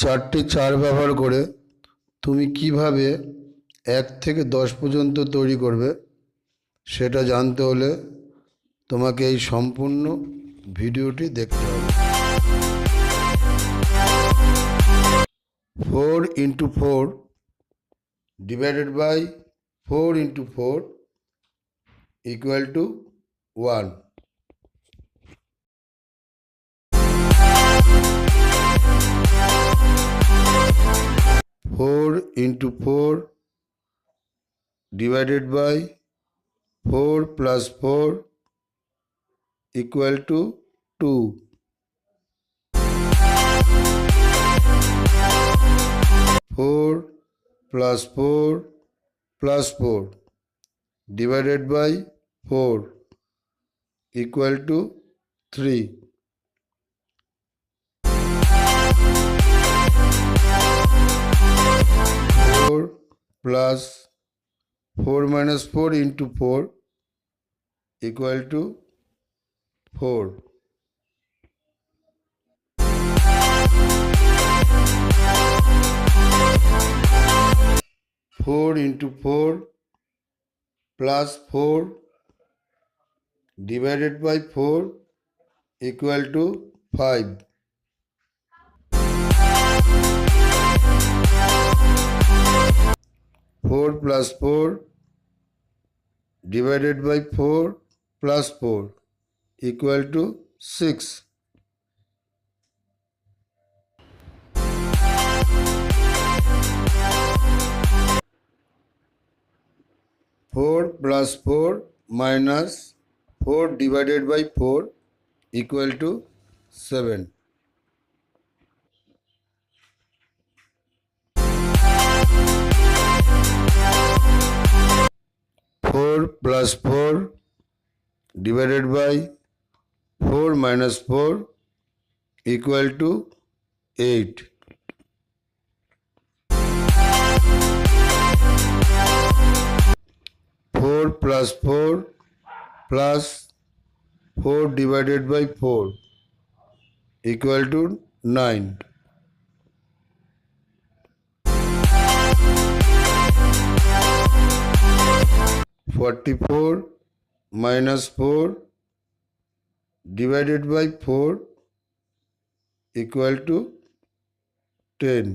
চারটি চার ব্যবহার করে তুমি কিভাবে 1 থেকে 10 পর্যন্ত তৈরি করবে সেটা জানতে হলে তোমাকে এই সম্পূর্ণ ভিডিওটি দেখতে হবে। 4 into 4 divided by 4 into 4 equal to 1. 4 into 4 divided by 4 plus 4 equal to 2. 4 plus 4 plus 4 divided by 4 equal to 3. 4 plus 4 minus 4 into 4 equal to 4. 4 into 4 plus 4 divided by 4 equal to 5. 4 plus 4 divided by 4 plus 4 equal to 6. 4 plus 4 minus 4 divided by 4 equal to 7. 4 plus 4 divided by 4 minus 4 equal to 8. 4 plus 4 plus 4 divided by 4 equal to 9. 44 minus 4 divided by 4 equal to 10.